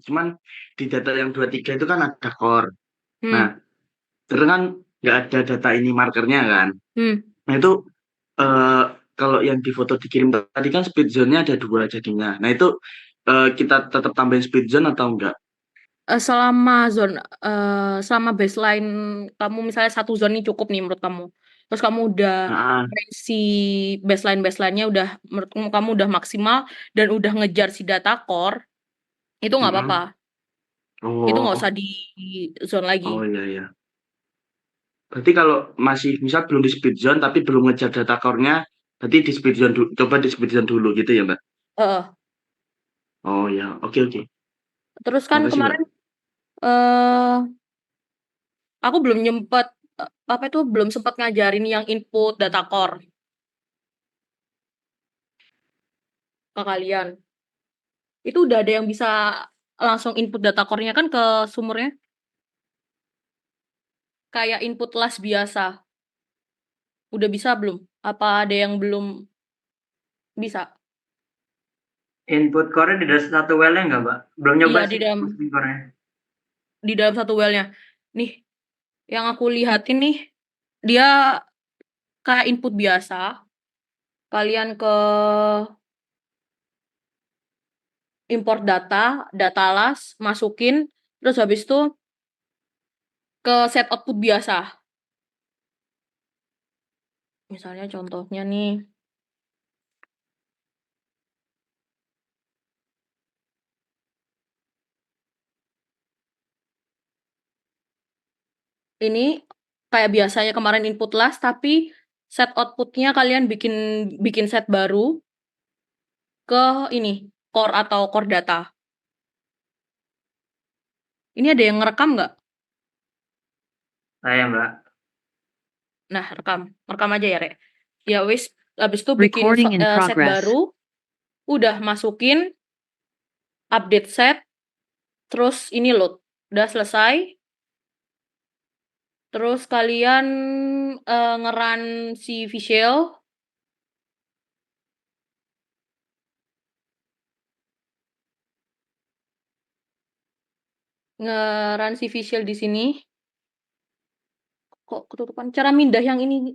Cuman di data yang 23 itu kan ada core. Nah, Hmm. terus kan nggak ada data ini markernya kan. Hmm. Nah itu eh, kalau yang di foto dikirim tadi kan speed zone-nya ada dua jadinya. Nah itu kita tetap tambahin speed zone atau enggak? Selama baseline kamu misalnya satu zone ini cukup nih menurut kamu. Terus kamu udah Nah, si baseline-baseline-nya udah menurut kamu udah maksimal dan udah ngejar si data core, itu nggak apa-apa. mm-mm. Itu nggak Oh, usah di zone lagi. oh iya iya. Berarti kalau masih misal belum di speed zone tapi belum ngejar data core-nya, berarti di speed zone dulu, coba di speed zone dulu gitu ya, Mbak? Heeh. Oh ya, oke oke. Terus kan Makasih, Mbak. kemarin eh aku belum nyempet apa itu belum sempat ngajarin yang input data core ke kalian. Itu udah ada yang bisa langsung input data core-nya kan ke sumbernya kayak input las biasa. Udah bisa belum? Apa ada yang belum bisa? Input core di dalam satu well-nya nggak, Mbak? Belum nyoba Iya sih masukin core-nya. di dalam satu well-nya. Nih, yang aku lihatin nih dia kayak input biasa. Kalian ke import data, data las, masukin, terus habis itu ke set output biasa. Misalnya contohnya nih, ini kayak biasanya kemarin input las, tapi set outputnya kalian bikin bikin set baru ke ini core atau core data. Ini ada yang ngerekam nggak? Saya, Mbak. Nah, rekam aja ya, Rek. Ya wis, habis itu bikin Recording in set progress. baru, udah masukin, update set, terus ini load. Udah selesai, terus kalian ngeran si visual, di sini. Kok ketutupan? Cara mindah yang ini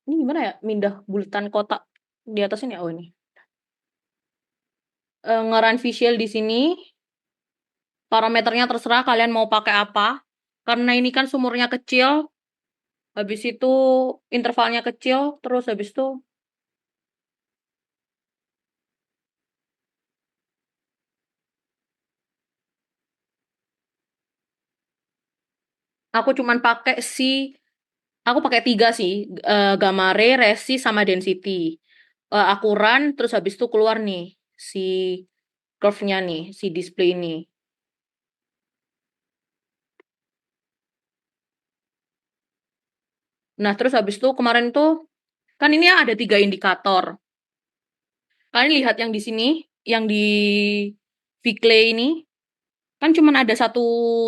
gimana ya? Mindah bulatan kotak di atas ini. Oh ini. Ngeran visual di sini. Parameternya terserah kalian mau pakai apa. Karena ini kan sumurnya kecil, habis itu intervalnya kecil, terus habis itu aku cuman pakai aku pakai 3 sih, gamma ray, resi, sama density. Aku run, terus habis itu keluar nih si curve-nya nih, si display ini. Nah, terus habis itu kemarin tuh kan ini ada 3 indikator. Kalian lihat yang di sini, yang di Viclay ini, kan cuman ada satu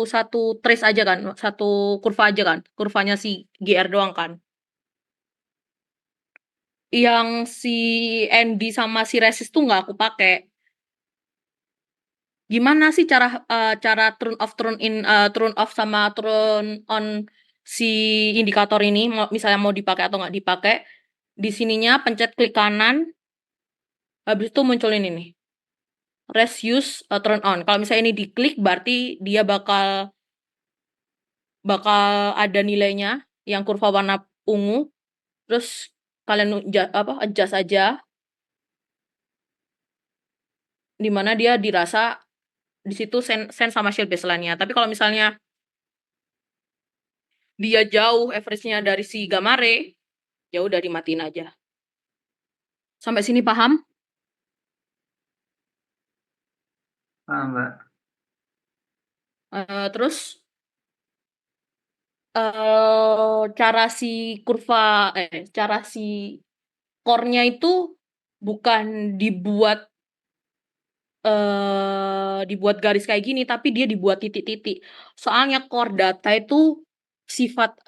satu trace aja kan, satu kurva aja kan, kurvanya si GR doang kan. Yang si ND sama si resist tuh nggak aku pakai. Gimana sih cara turn off sama turn on si indikator ini, misalnya mau dipakai atau nggak dipakai? Di sininya pencet klik kanan, habis itu munculin ini. Rest use turn on. Kalau misalnya ini diklik berarti dia bakal bakal ada nilainya yang kurva warna ungu. Terus kalian adjust aja di mana dia dirasa di situ sen sama shield baseline-nya. Tapi kalau misalnya dia jauh average-nya dari si gamma ray, ya udah dimatiin aja. Sampai sini paham? Paham, Mbak. Terus cara si core-nya itu bukan dibuat garis kayak gini, tapi dia dibuat titik-titik. Soalnya core data itu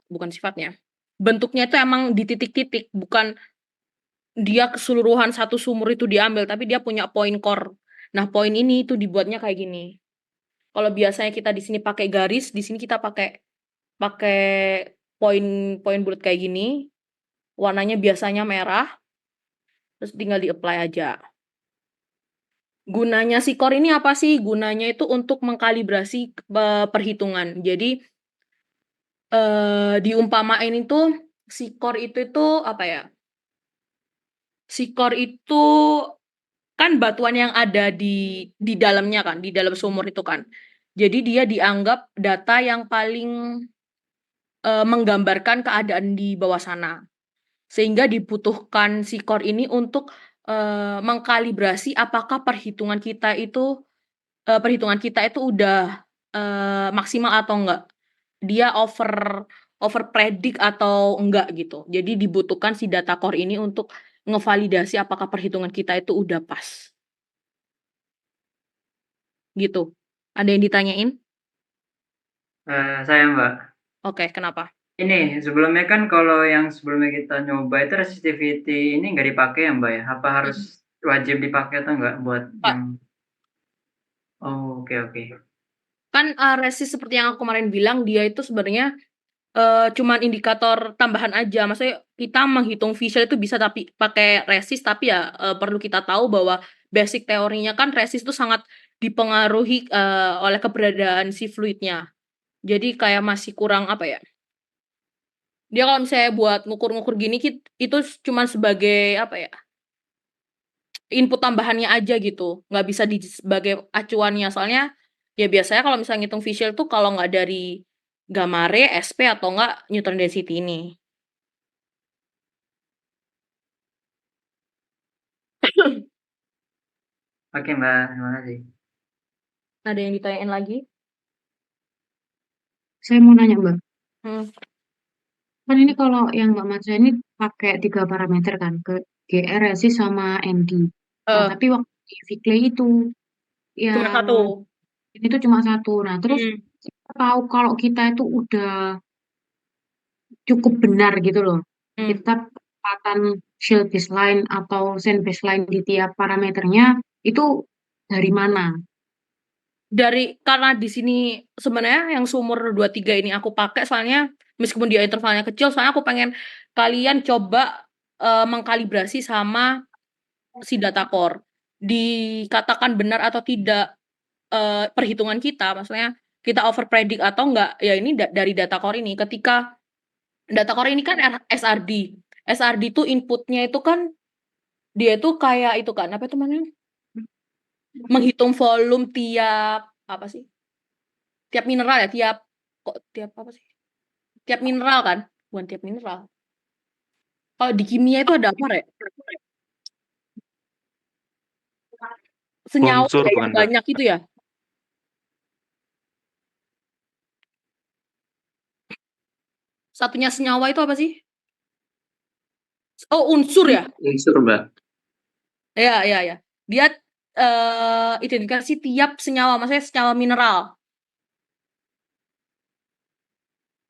bukan sifatnya. Bentuknya itu emang di titik-titik, bukan dia keseluruhan satu sumur itu diambil, tapi dia punya poin core. Nah, poin ini itu dibuatnya kayak gini. Kalau biasanya kita di sini pakai garis, di sini kita pakai pakai poin-poin bulat kayak gini. Warnanya biasanya merah, terus tinggal di-apply aja. Gunanya si core ini apa sih? Gunanya itu untuk mengkalibrasi perhitungan. Jadi diumpamain itu si core itu apa ya? Si core itu kan batuan yang ada di dalamnya kan, di dalam sumur itu kan. Jadi dia dianggap data yang paling menggambarkan keadaan di bawah sana. Sehingga dibutuhkan si core ini untuk mengkalibrasi apakah perhitungan kita itu udah maksimal atau enggak. Dia over predict atau enggak gitu. Jadi dibutuhkan si data core ini untuk ngevalidasi apakah perhitungan kita itu udah pas. Gitu. Ada yang ditanyain? Saya Mbak. Oke, kenapa? Ini sebelumnya kan kalau yang sebelumnya kita nyoba itu resistivity ini nggak dipakai ya Mbak ya? Apa harus wajib dipakai atau enggak buat Pak, yang oh oke oke. kan resist seperti yang aku kemarin bilang, dia itu sebenarnya cuman indikator tambahan aja. Maksudnya kita menghitung visual itu bisa tapi pakai resist, tapi ya perlu kita tahu bahwa basic teorinya kan resist itu sangat dipengaruhi oleh keberadaan si fluidnya. Jadi kayak masih kurang apa ya? Dia kalau misalnya buat ngukur-ngukur gini itu cuma sebagai apa ya? Input tambahannya aja gitu, nggak bisa sebagai acuannya. Soalnya ya biasanya kalau misalnya ngitung visual tuh kalau nggak dari gamma ray, SP atau nggak neutron density ini. Oke Mbak, terima kasih. Ada yang ditanyain lagi? Saya mau nanya Mbak, Hmm. kan ini kalau yang Mbak Matsa ini pakai 3 parameter kan, ke GR, resist, sama ND. Nah, Eh, tapi waktu di Viclay itu cuma yang satu. itu cuma satu. Nah, terus Hmm. kita tahu kalau kita itu udah cukup benar gitu loh. Hmm. Kita ketepatan shield baseline atau sand baseline di tiap parameternya itu dari mana? Karena di sini sebenarnya yang sumur 23 ini aku pakai soalnya meskipun dia intervalnya kecil, soalnya aku pengen kalian coba mengkalibrasi sama si data core. Dikatakan benar atau tidak perhitungan kita, maksudnya kita over predict atau enggak, ya ini dari data core ini. Ketika data core ini kan SRD. SRD itu inputnya itu kan dia itu kayak itu kan, apa itu namanya? Menghitung volume tiap apa sih? Tiap mineral ya, tiap apa sih? Tiap mineral kan? Bukan tiap mineral. Kalau di kimia itu ada apa, Rek? Senyawa Unsur ya bukan yang Mbak? banyak itu ya. Satunya senyawa itu apa sih? Oh, unsur ya? Unsur, Mbak. Ya, ya, ya. Dia identifikasi tiap senyawa, maksudnya senyawa mineral.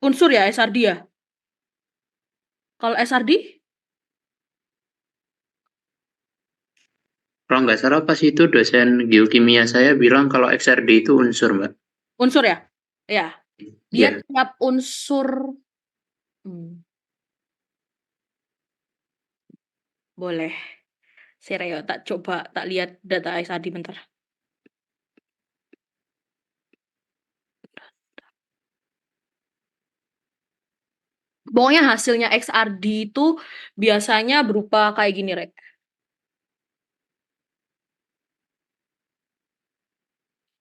Unsur ya SRD ya? Kalau SRD? Kalau nggak salah pas itu dosen geokimia saya bilang kalau XRD itu unsur, Mbak. Unsur ya? Ya. Dia Iya. tiap unsur hmm, boleh. Sereo, tak coba tak lihat data SRD bentar. Pokoknya hasilnya XRD itu biasanya berupa kayak gini, Rek.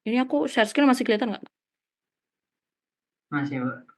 Ini aku share screen masih kelihatan nggak? Masih Mbak.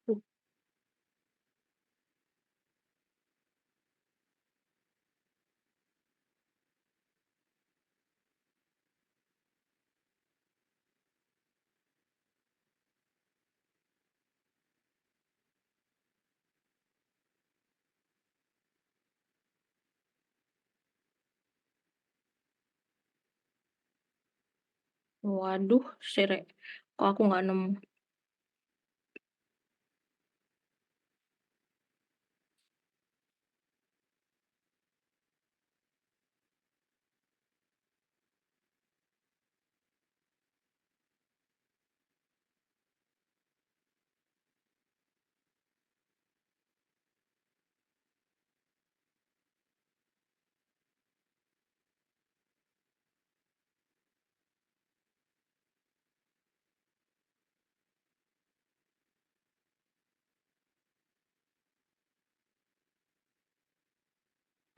Tuh. Waduh, kok aku nggak nemu.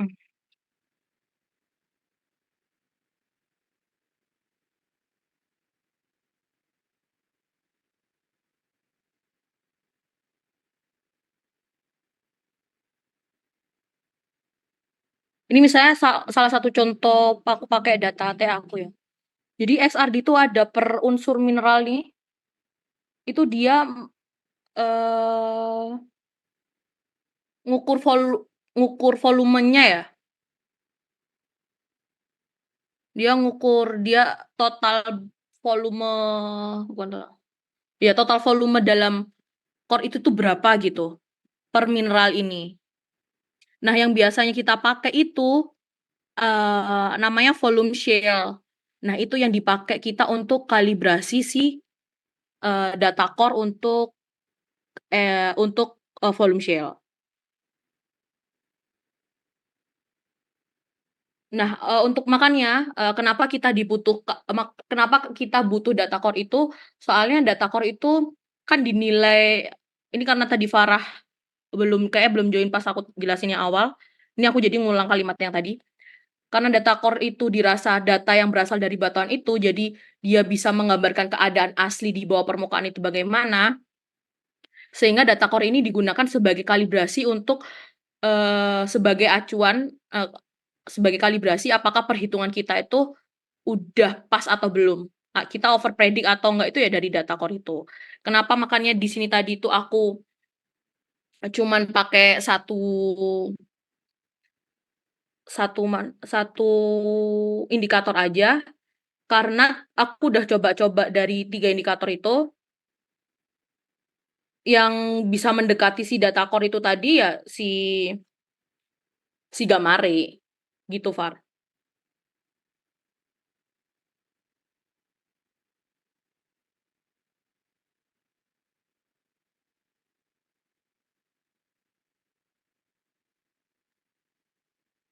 Hmm. Ini misalnya salah satu contoh aku pakai data AT aku ya. Jadi XRD itu ada per unsur mineral nih, itu dia ngukur volumenya ya. Dia total volume, bukan ya total volume dalam core itu tuh berapa gitu per mineral ini. Nah, yang biasanya kita pakai itu namanya volume shale. Nah, itu yang dipakai kita untuk kalibrasi si data core untuk volume shale. Nah, untuk makanya kenapa kita butuh data core itu, soalnya data core itu kan dinilai, ini karena tadi Farah belum join pas aku jelasinnya awal. Ini aku jadi ngulang kalimat yang tadi. Karena data core itu dirasa data yang berasal dari batuan itu, jadi dia bisa menggambarkan keadaan asli di bawah permukaan itu bagaimana, sehingga data core ini digunakan sebagai kalibrasi untuk sebagai acuan, sebagai kalibrasi apakah perhitungan kita itu udah pas atau belum. Kita over predict atau enggak itu ya dari data core itu. Kenapa makanya di sini tadi itu aku cuman pakai satu indikator aja, karena aku udah coba-coba dari 3 indikator itu, yang bisa mendekati si data core itu tadi ya si Gamare, gitu Far.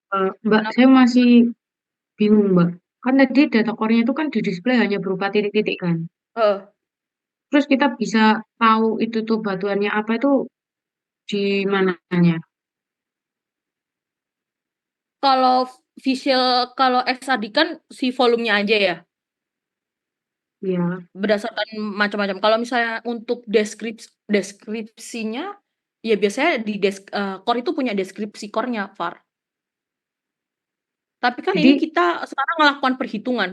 Mbak, saya masih bingung, Mbak. Kan tadi data core-nya itu kan di display hanya berupa titik-titik kan. Heeh. Terus kita bisa tahu itu tuh batuannya apa itu di mananya? Kalau XRD kan si volumenya aja ya, Ya. berdasarkan macam-macam. Kalau misalnya untuk deskripsinya, ya biasanya core itu punya deskripsi core-nya, Far. Tapi kan ini Jadi, kita sekarang melakukan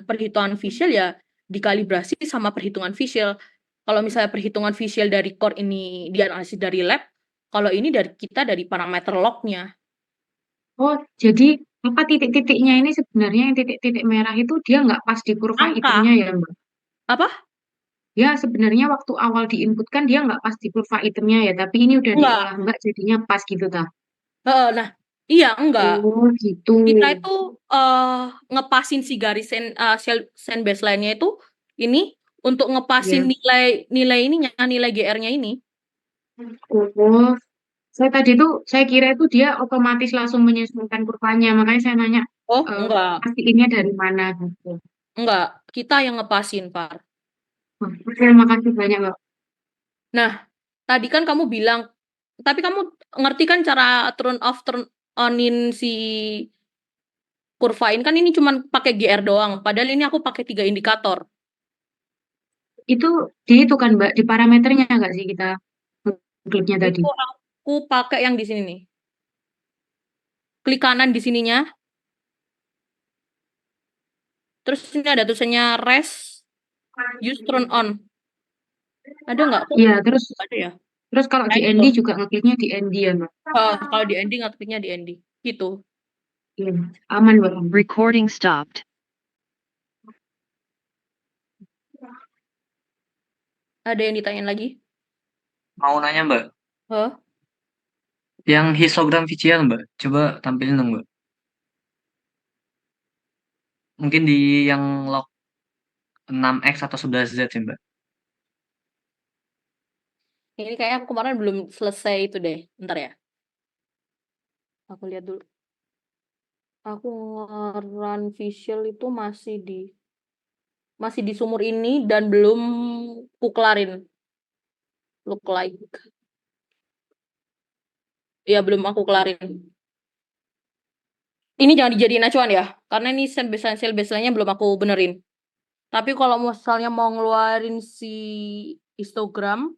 perhitungan visual ya dikalibrasi sama perhitungan visual. Kalau misalnya perhitungan visual dari core ini dianalisis dari lab, kalau ini dari parameter log-nya. oh, jadi apa titik-titiknya ini sebenarnya yang titik-titik merah itu dia nggak pas di kurva Angka, itemnya ya, Mbak? apa? Ya, sebenarnya waktu awal diinputkan dia nggak pas di kurva itemnya ya, tapi ini udah Enggak. diolah Mbak jadinya pas gitu ta. Nah, iya enggak. Oh, gitu. Kita itu ngepasin si garis sand baseline-nya itu ini untuk ngepasin Ya. nilai GR-nya ini. Oh, saya kira itu dia otomatis langsung menyesuaikan kurvanya, makanya saya nanya Oh, enggak. pastiinnya dari mana gitu. Enggak. Kita yang ngepasin, Par. Wah, terima kasih banyak, Mbak. Nah, tadi kan kamu bilang, tapi kamu ngerti kan cara turn off, turn on-in si kurva ini kan ini cuma pakai GR doang. Padahal ini aku pakai 3 indikator. Itu kan Mbak, di parameternya nggak sih kita kliknya tadi? Itu aku pakai yang di sini nih. Klik kanan di sininya. Terus ini ada tulisannya use turn on. Ada nggak? Iya, terus Ada ya? kalau Nah, di ini ND loh. juga ngekliknya di ND ya, Mbak. Kalau di ending, ngekliknya di ending. Gitu. Iya, aman, Mbak. Recording stopped. Ada yang ditanyain lagi? Mau nanya Mbak, Hah? yang histogram VCL Mbak, coba tampilin dong Mbak. Mungkin di yang log 6X atau 11Z sih Mbak. Ini kayaknya aku kemarin belum selesai itu deh. Bentar ya. Aku lihat dulu. Aku nge-run visual itu masih di sumur ini dan belum ku kelarin. Look like. Ya, belum aku kelarin. Ini jangan dijadiin acuan ya, karena ini sel baseline-nya belum aku benerin. Tapi kalau misalnya mau ngeluarin si histogram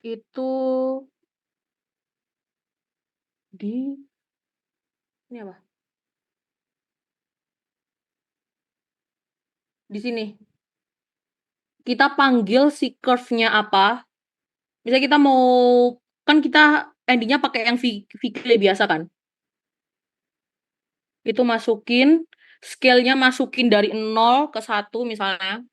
itu di ini apa? Di sini. Kita panggil si curve-nya apa. Misalnya kita mau kan kita ending-nya pakai yang Vicley biasa kan. Itu masukin scale-nya masukin dari 0 ke 1 misalnya.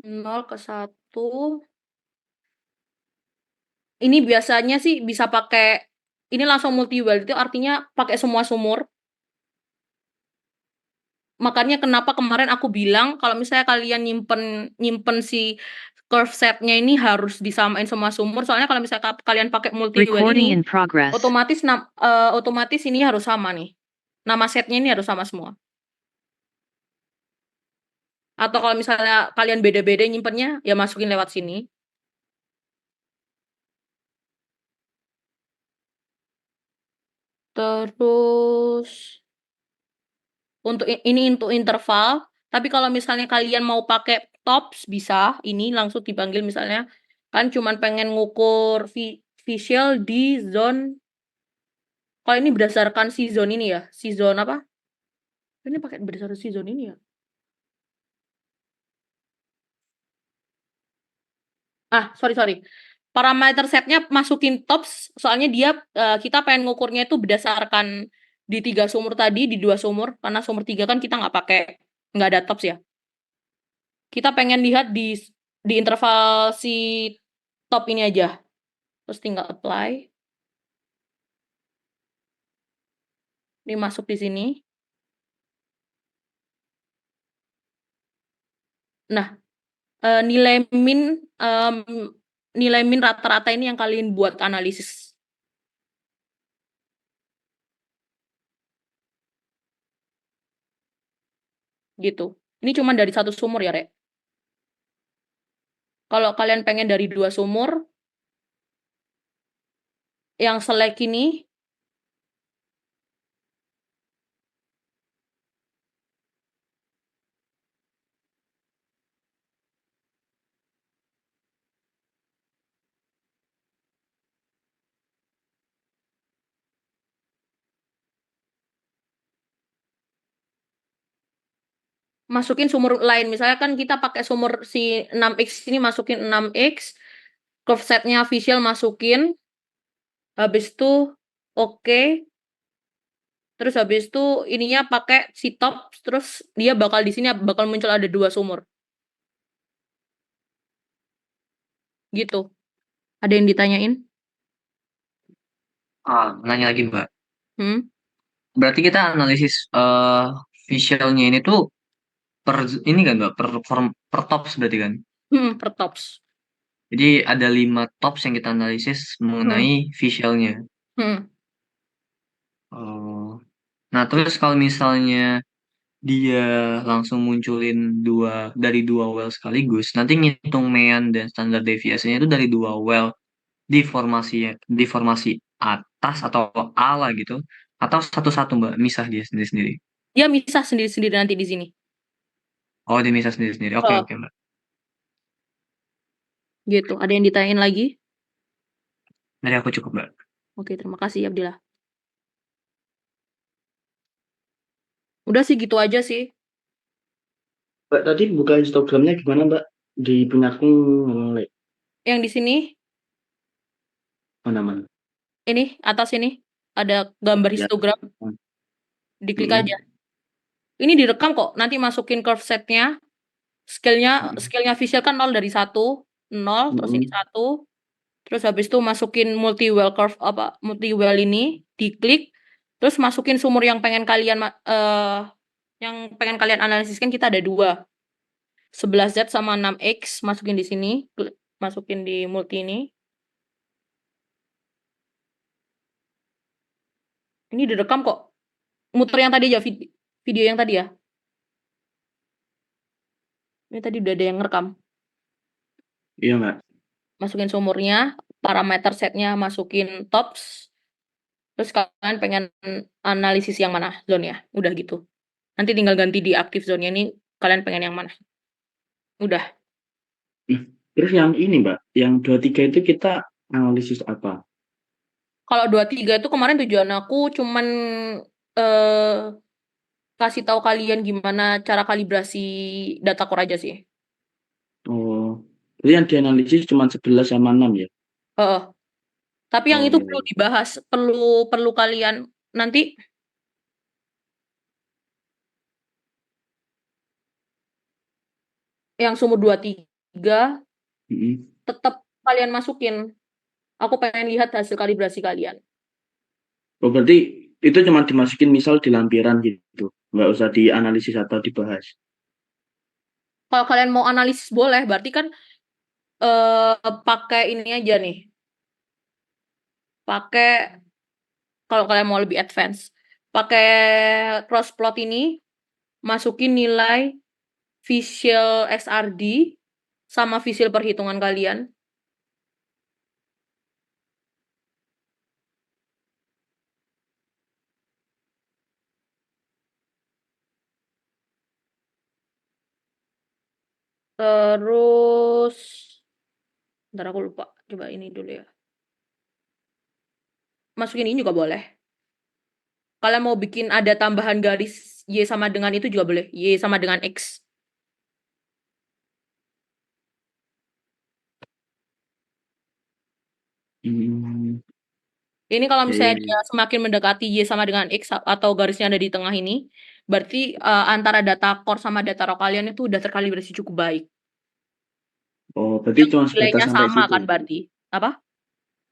Nol ke 1. Ini biasanya sih bisa pakai ini langsung multi well, itu artinya pakai semua sumur. Makanya kenapa kemarin aku bilang kalau misalnya kalian nyimpen si curve setnya ini harus disamain semua sumur. Soalnya kalau misalnya kalian pakai multi well Recording ini, in progress. otomatis ini harus sama nih. Nama setnya ini harus sama semua. Atau kalau misalnya kalian beda-beda nyimpennya, ya masukin lewat sini. Terus untuk interval, tapi kalau misalnya kalian mau pakai tops bisa, ini langsung dipanggil misalnya kan cuman pengen ngukur visual di zone. Kalau ini berdasarkan si zone ini ya, si zone apa? Ini pakai berdasarkan si zone ini ya. Sorry. Parameter setnya masukin tops, soalnya dia kita pengen ngukurnya itu berdasarkan di 3 sumur tadi, di 2 sumur, karena sumur 3 kan kita nggak ada tops ya. Kita pengen lihat di interval si top ini aja. Terus tinggal apply. Ini masuk di sini. Nah, nilai min rata-rata ini yang kalian buat analisis. Gitu. Ini cuma dari 1 sumur ya, Rek. Kalau kalian pengen dari 2 sumur, yang select ini masukin sumur lain. Misalnya kan kita pakai sumur si 6X ini masukin 6X, curve setnya visual masukin, habis itu oke. Terus habis itu ininya pakai si top, terus dia bakal di sini bakal muncul ada 2 sumur. Gitu. Ada yang ditanyain? Nanya lagi Mbak. Berarti kita analisis visualnya ini tuh ini kan Mbak, per tops berarti kan? Per tops. Jadi ada 5 tops yang kita analisis mengenai visualnya. Oh. Nah, terus kalau misalnya dia langsung munculin dari 2 well sekaligus, nanti ngitung mean dan standar deviasinya itu dari 2 well di formasi atas atau A lah gitu, atau satu-satu Mbak, misah dia sendiri-sendiri? Dia misah sendiri-sendiri nanti di sini. Oh, dia misah sendiri-sendiri. Oke, Mbak. Gitu. Ada yang ditanyain lagi? Dari aku cukup, Mbak. Oke, terima kasih Abdillah. Udah sih gitu aja sih. Mbak, tadi buka Instagramnya gimana, Mbak? Di punya aku nge-lag. Yang di sini? Mana-mana? Ini, atas ini, ada gambar Ya. histogram, Hmm. diklik Mm-mm. aja. Ini direkam kok, nanti masukin curve setnya, Mm-mm. scale-nya visual kan 0 dari 1, 0, terus ini Mm-mm. 1, terus habis itu masukin multi-well curve, multi-well ini, diklik, terus masukin sumur yang pengen kalian analisiskan. Kita ada 2, 11Z sama 6X, masukin di sini, masukin di multi ini. Ini direkam kok. Muter yang tadi aja, video yang tadi ya. Ini tadi udah ada yang ngerekam. Iya, Mbak. Masukin sumurnya, parameter setnya masukin tops, terus kalian pengen analisis yang mana zone-nya. Udah gitu. Nanti tinggal ganti di active zone-nya ini, kalian pengen yang mana. Udah. Terus yang ini, Mbak, yang 23 itu kita analisis apa? Kalau 23 itu kemarin tujuan aku cuman eh kasih tahu kalian gimana cara kalibrasi data core aja sih. Oh, jadi yang dianalisis cuma 11 sama 6 ya? Heeh. Tapi yang Oh, itu iya, perlu iya. dibahas, perlu kalian nanti yang sumur 23 Mm-mm. tetap kalian masukin. Aku pengen lihat hasil kalibrasi kalian. Oh, berarti itu cuma dimasukin misal di lampiran gitu, nggak usah dianalisis atau dibahas. Kalau kalian mau analisis boleh, berarti kan pakai ini aja nih. Pakai kalau kalian mau lebih advance, pakai cross plot ini, masukin nilai visual XRD sama visual perhitungan kalian. Terus, ntar aku lupa. Coba ini dulu ya. Masukin ini juga boleh. Kalian mau bikin ada tambahan garis Y sama dengan itu juga boleh. Y sama dengan X. Hmm, Ini kalau ya, misalnya ya, dia ya. semakin mendekati Y sama dengan X atau garisnya ada di tengah ini, berarti antara data core sama data raw kalian itu udah terkalibrasi cukup baik. Oh, berarti Yang cuma sebatas nilainya sampai sama situ. kan berarti. Apa?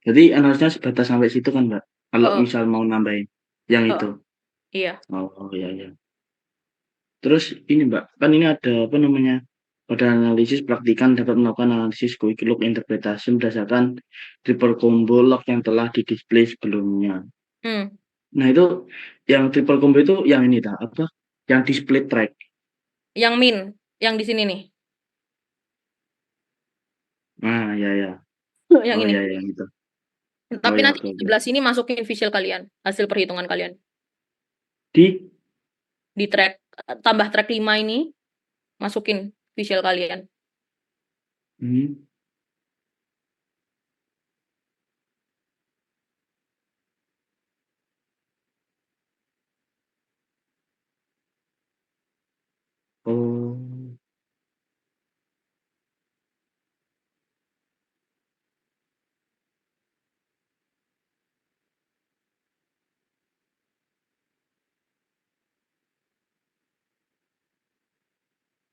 Jadi analisisnya sebatas sampai situ kan, Mbak? Kalau Heeh, misal mau nambahin yang heeh, itu. iya. Oh, ya, ya. Terus ini, Mbak, kan ini ada apa namanya? Pada analisis praktikan dapat melakukan analisis quick look interpretasi berdasarkan triple combo log yang telah didisplay sebelumnya. Hmm. Nah, itu yang triple combo itu yang ini dah, apa? Yang display track. Yang min, yang di sini nih. Ah, ya, ya. Yang Oh, ini. ya, ya, gitu. Oh, Tapi ya, nanti oke, di oke. sebelah sini masukin visual kalian, hasil perhitungan kalian. Di Di track, tambah track 5 ini, masukin visual kalian. hmm, oh,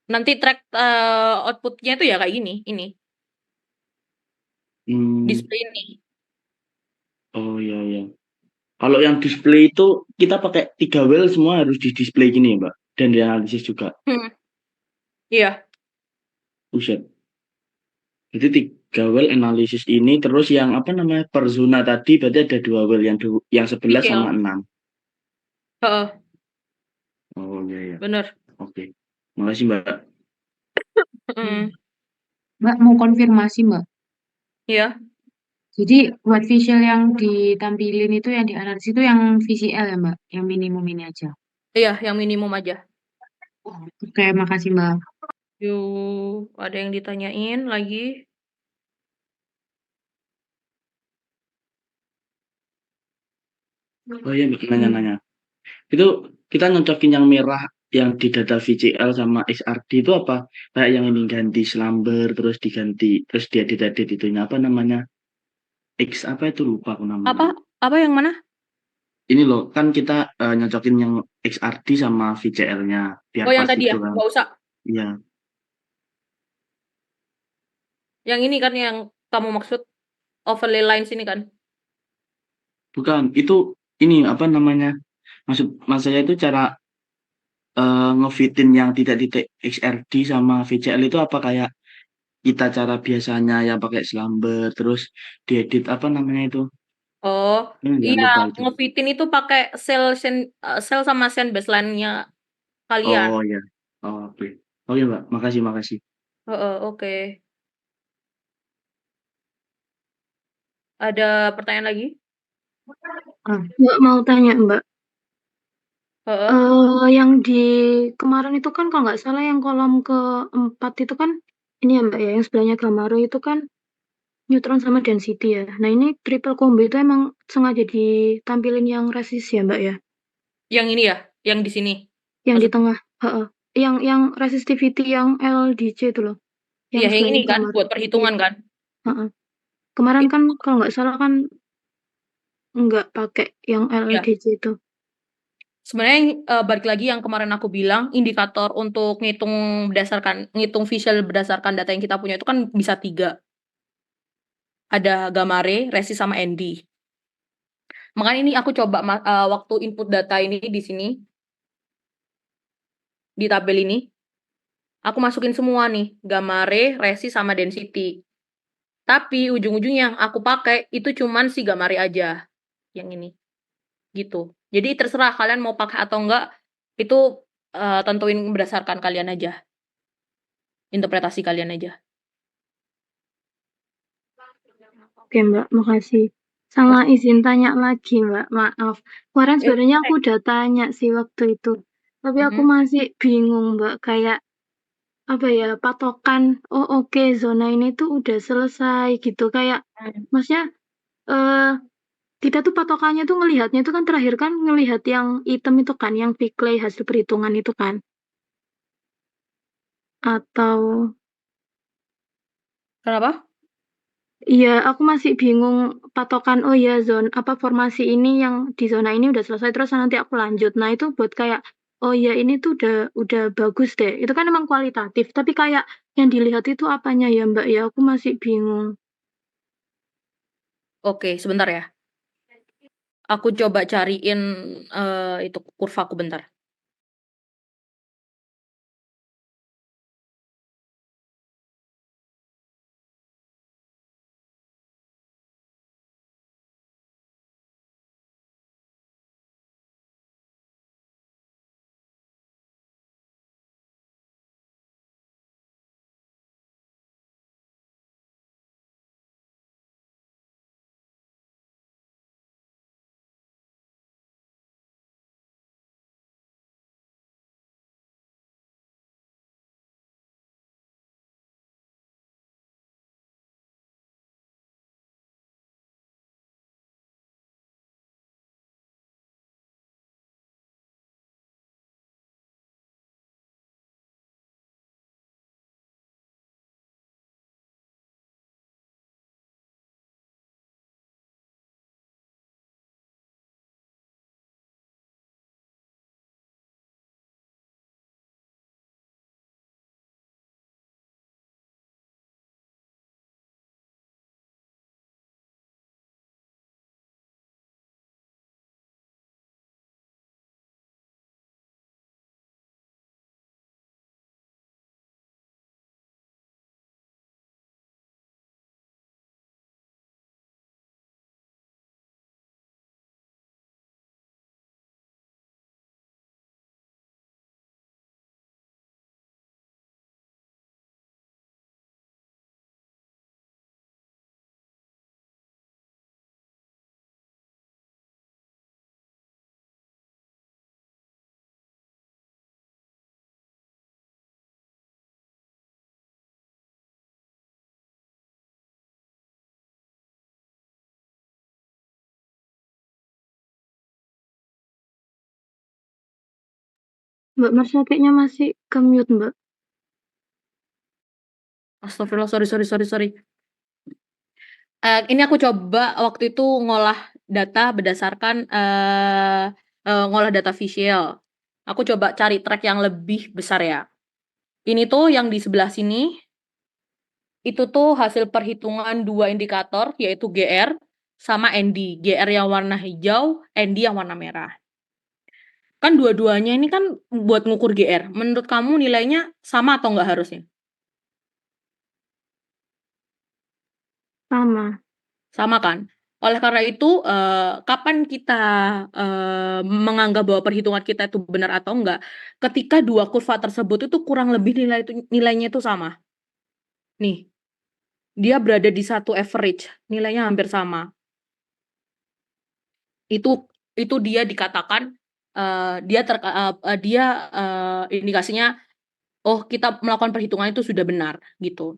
Nanti track outputnya itu ya kayak gini, ini. hmm, Display ini. oh, ya, ya. Kalau yang display itu kita pakai 3 well semua harus di display gini ya, Mbak. Dan dianalisis juga. Hmm, iya, Buset. Jadi 3 well analisis ini terus yang apa namanya per zona tadi berarti ada 2 well yang 11 sama detail. 6. Heeh, Oh, iya, iya. bener. Oke. Makasih, Mbak. Hmm, Mbak mau konfirmasi Mbak. iya, Jadi buat visual yang ditampilin itu yang dianalisis itu yang VCL ya Mbak, yang minimum ini aja. iya, yang minimum aja. Oke, makasih Mbak. Yuk, ada yang ditanyain lagi? Oh iya, Mbak, nanya-nanya. Itu kita nyocokin yang merah yang di data VCL sama XRD itu apa? Kayak yang ini ganti slumber terus diganti terus dia edit itunya apa namanya? X apa itu lupa aku namanya. Apa? Apa yang mana? Ini loh, kan kita nyocokin yang XRD sama VCL-nya biar Oh, yang pas tadi ya? gitu kan. Nggak usah. Iya, Yang ini kan yang kamu maksud overlay lines ini kan? bukan. Itu ini apa namanya? Maksud saya itu cara ngefitin yang titik-titik XRD sama VCL itu apa kayak kita cara biasanya yang pakai Slumber terus diedit apa namanya itu? Oh, Nggak iya, lupa itu. ngefitin itu pakai sel sama sand baseline-nya kalian. Oh ya. Oh, oke. Oke, Mbak. Makasih, makasih. Oke. Ada pertanyaan lagi? Mbak mau tanya Mbak, Heeh. yang di kemarin itu kan kalau nggak salah yang kolom keempat itu kan ini ya Mbak ya, yang sebelahnya Gamaro itu kan neutron sama density ya. Nah ini triple combo itu emang sengaja ditampilin yang resist ya Mbak ya, Yang ini ya, yang di sini. yang di Maksud, tengah. Heeh. Yang resistivity yang LDC itu loh, yang iya, yang ini sebelahnya kan Gamaro. buat Iya. perhitungan kan? Heeh. Kemarin kan kalau nggak salah kan nggak pakai yang Ya, LLDC itu. sebenarnya balik lagi yang kemarin aku bilang, indikator untuk ngitung visual berdasarkan data yang kita punya itu kan bisa 3. Ada Gamare, Resi, sama Andy. Makanya ini aku coba waktu input data ini di sini, di tabel ini, aku masukin semua nih, Gamare, Resi, sama Density. Tapi ujung-ujungnya yang aku pakai itu cuman si Gamare aja, yang ini. Gitu. Jadi terserah kalian mau pakai atau enggak, itu tentuin berdasarkan kalian aja. Interpretasi kalian aja. Oke Mbak, makasih. Sama izin tanya lagi Mbak, maaf. Kemarin sebenarnya aku udah tanya sih waktu itu. Tapi aku Mhm. masih bingung Mbak, kayak apa ya, patokan, oh oke zona ini tuh udah selesai gitu. Kayak maksudnya eh kita tuh patokannya tuh ngelihatnya itu kan terakhir kan ngelihat yang item itu kan, yang Vickley hasil perhitungan itu kan. Atau Kenapa? iya, aku masih bingung patokan, oh ya apa formasi ini yang di zona ini udah selesai terus nanti aku lanjut. Nah, itu buat kayak oh ya ini tuh udah bagus deh. Itu kan emang kualitatif, tapi kayak yang dilihat itu apanya ya, Mbak ya? Aku masih bingung. Oke, sebentar ya. Aku coba cariin itu kurvaku bentar. Mbak Marsha kayaknya masih ke-mute, Mbak. Astagfirullah, sorry. Ini aku coba waktu itu ngolah data berdasarkan ngolah data visual. Aku coba cari track yang lebih besar ya. Ini tuh yang di sebelah sini, itu tuh hasil perhitungan 2 indikator, yaitu GR sama ND. GR yang warna hijau, ND yang warna merah. Kan dua-duanya ini kan buat ngukur GR. Menurut kamu nilainya sama atau nggak harusnya? Sama. Sama kan? Oleh karena itu, kapan kita menganggap bahwa perhitungan kita itu benar atau enggak, ketika dua kurva tersebut itu kurang lebih nilainya itu sama. Nih, dia berada di satu average, nilainya hampir sama. Itu dia dikatakan indikasinya, oh kita melakukan perhitungan itu sudah benar gitu.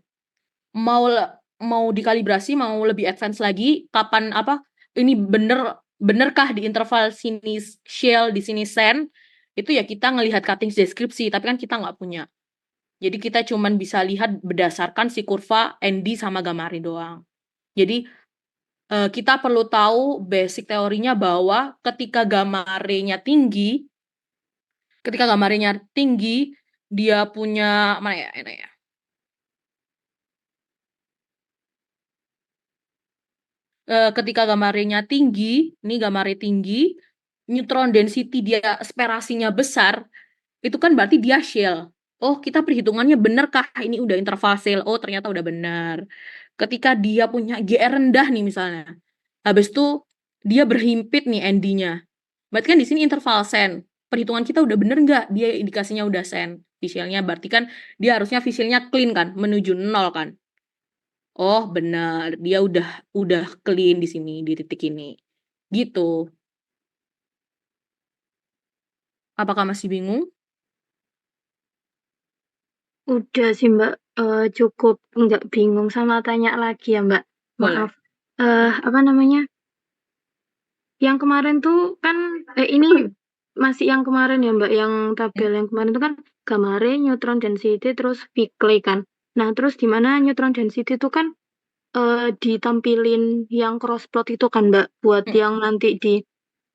Mau dikalibrasi, mau lebih advance lagi, kapan ini benerkah di interval sini shell, di sini send, itu ya kita ngelihat cutting deskripsi, tapi kan kita nggak punya. Jadi kita cuman bisa lihat berdasarkan si kurva ND sama Gamari doang. Jadi kita perlu tahu basic teorinya bahwa ketika Gamarenya tinggi, dia punya mana ya, ini ya. Ketika Gamarenya tinggi, ini Gamare tinggi, neutron density dia sperasinya besar, itu kan berarti dia shell. Oh, kita perhitungannya benerkah ini udah interval shell? Oh, ternyata udah benar. Ketika dia punya GR rendah nih misalnya, habis itu dia berhimpit nih ND-nya. Berarti kan di sini interval send. Perhitungan kita udah bener nggak? Dia indikasinya udah send. Visualnya berarti kan dia harusnya visualnya clean kan, menuju 0 kan. Oh, benar. Dia udah clean di sini, di titik ini. Gitu. Apakah masih bingung? Udah sih, Mbak, cukup nggak bingung sama tanya lagi ya, Mbak. Boleh. Maaf. Apa namanya, yang kemarin tuh kan ini masih yang kemarin ya, Mbak, yang tabel yang kemarin itu kan Gamare, neutron density, terus Bickley kan. Nah, terus di mana neutron density itu kan ditampilin yang cross plot itu kan, Mbak, buat Hmm, yang nanti di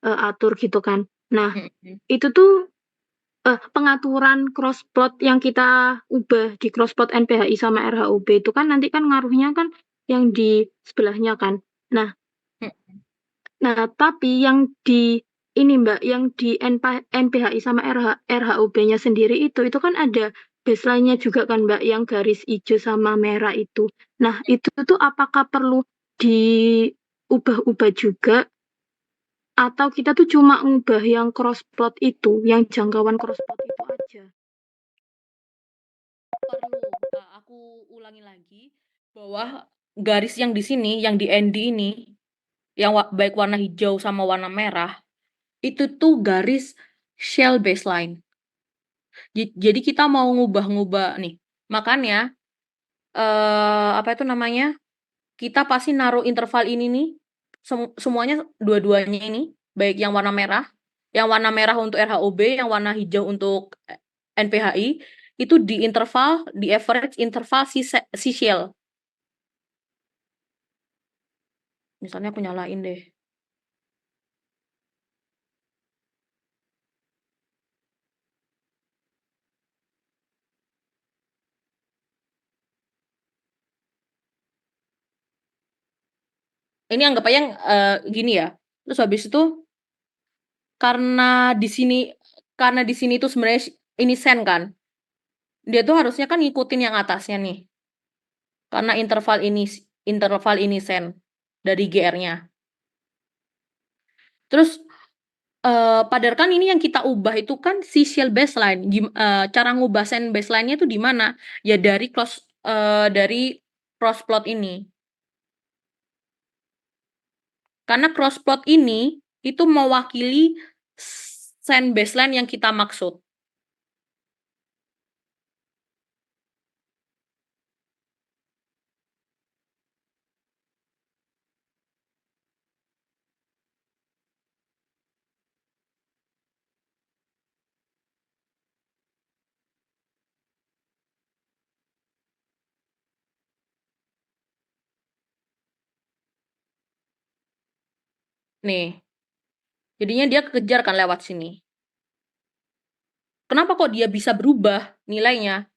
atur gitu kan. Nah, hmm, hmm. itu tuh pengaturan cross plot yang kita ubah di cross plot NPHI sama RHUB itu kan nanti kan ngaruhnya kan yang di sebelahnya kan. Nah, Hmm. tapi yang di ini Mbak, yang di NPHI sama RHUB-nya sendiri itu kan ada baseline-nya juga kan Mbak, yang garis hijau sama merah itu. Nah, itu tuh apakah perlu diubah-ubah juga atau kita tuh cuma ngubah yang cross plot itu, yang jangkauan cross plot itu aja? Perlu, aku ulangi lagi bahwa garis yang di sini, yang di ND ini, yang baik warna hijau sama warna merah, itu tuh garis shell baseline. Jadi kita mau ngubah-ngubah nih. Makanya apa itu namanya? Kita pasti naruh interval ini nih, semuanya dua-duanya ini, baik yang warna merah untuk RHOB, yang warna hijau untuk NPHI, itu di interval, di average interval si shell. Misalnya aku nyalain deh. Ini anggap aja gini ya. Terus habis itu karena di sini tuh sebenarnya ini sen kan. Dia tuh harusnya kan ngikutin yang atasnya nih. Karena interval ini sen dari GR-nya. Terus padahal kan ini yang kita ubah itu kan si shell baseline. Cara ngubah sen baseline-nya itu di mana? Ya dari cross plot ini. Karena cross plot ini itu mewakili sen baseline yang kita maksud. Nih, jadinya dia kejar kan lewat sini. Kenapa kok dia bisa berubah nilainya?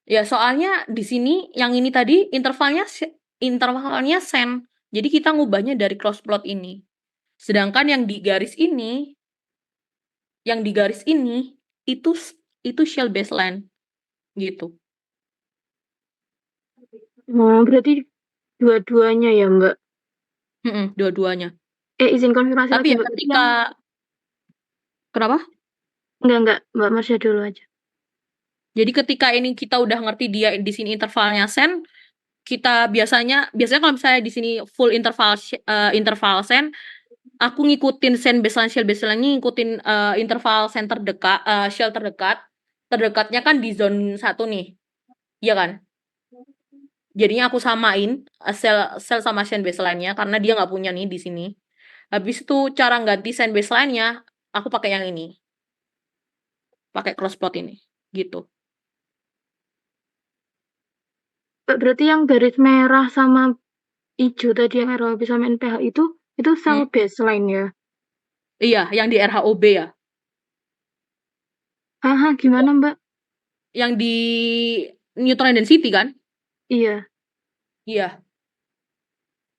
Ya soalnya di sini yang ini tadi intervalnya sen. Jadi kita ngubahnya dari cross plot ini. Sedangkan yang di garis ini itu shell baseline gitu. Oh, berarti dua-duanya ya, Mbak? Dua-duanya. Izin konfirmasi Tapi lagi, ya Mbak. ketika kenapa? Enggak, Mbak Marsha dulu aja. Jadi ketika ini kita udah ngerti dia di sini intervalnya sen, kita biasanya kalau misalnya di sini full interval sen, aku ngikutin sen baseline shell baseline ngikutin interval sen terdekat, shell terdekatnya kan di zone 1 nih, iya kan? Jadinya aku samain sel sama sen baseline-nya karena dia nggak punya nih di sini. Habis itu cara ganti sen baseline-nya aku pakai yang ini, pakai cross plot ini, gitu. Mbak, berarti yang garis merah sama hijau tadi yang RHOB sama NPH itu sel baseline ya? Iya, yang di RHOB ya. Gimana, Mbak? Yang di neutron density kan? Iya, Iya,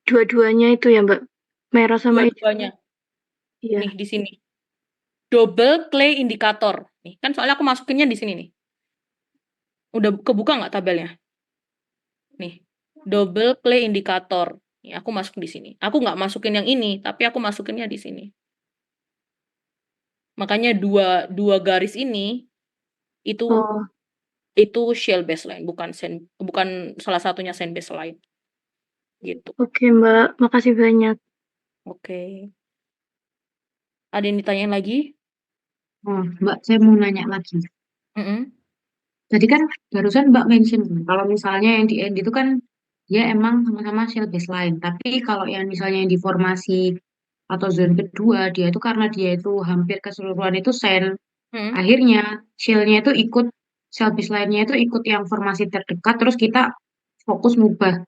dua-duanya itu ya, Mbak? Merah sama hijau. dua-duanya. Iya. Nih, di sini. Double clay indikator. Nih, kan soalnya aku masukinnya di sini nih. Udah kebuka nggak tabelnya? Nih, double clay indikator. Nih, aku masuk di sini. Aku nggak masukin yang ini, tapi aku masukinnya di sini. Makanya dua garis ini itu Oh, shell baseline, bukan salah satunya sen baseline. Gitu. oke, Mbak. Makasih banyak. Oke. Ada yang ditanyain lagi? Oh, Mbak, saya mau nanya lagi. Mm-mm. Tadi kan barusan Mbak mention kalau misalnya yang di end itu kan dia emang sama-sama shell baseline. Tapi kalau yang misalnya yang di formasi atau zone kedua, dia itu karena dia itu hampir keseluruhan itu sen, Mm. akhirnya shell-nya itu ikut, shell baseline-nya itu ikut yang formasi terdekat, terus kita fokus ngubah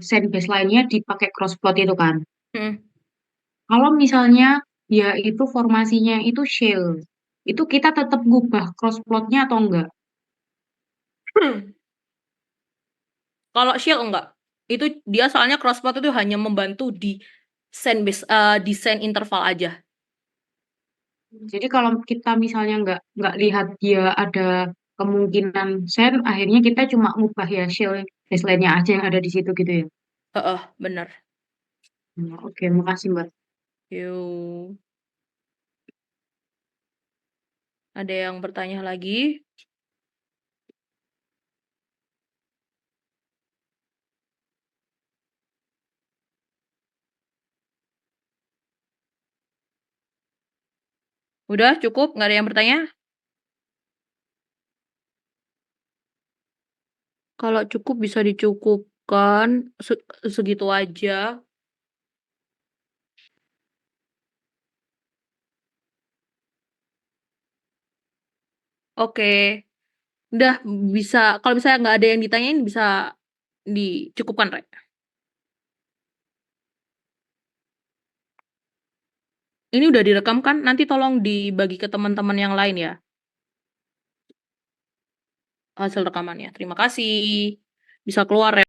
sen baseline-nya dipakai cross plot itu kan. Mm. Kalau misalnya ya itu formasinya itu shell, itu kita tetap ngubah cross plot-nya atau enggak? Kalau shell enggak. Itu dia soalnya crossplot itu hanya membantu di sen interval aja. Jadi kalau kita misalnya nggak lihat dia ada kemungkinan sen, akhirnya kita cuma ngubah ya shell baseline-nya aja yang ada di situ gitu ya. Bener. Oke, makasih Mbak. Yuk. Ada yang bertanya lagi? Udah cukup? Nggak ada yang bertanya? Kalau cukup bisa dicukupkan segitu aja. Oke. Udah bisa, kalau misalnya nggak ada yang ditanyain bisa dicukupkan, Rek. Ini udah direkam kan? Nanti tolong dibagi ke teman-teman yang lain ya. Hasil rekamannya. Terima kasih. Bisa keluar ya.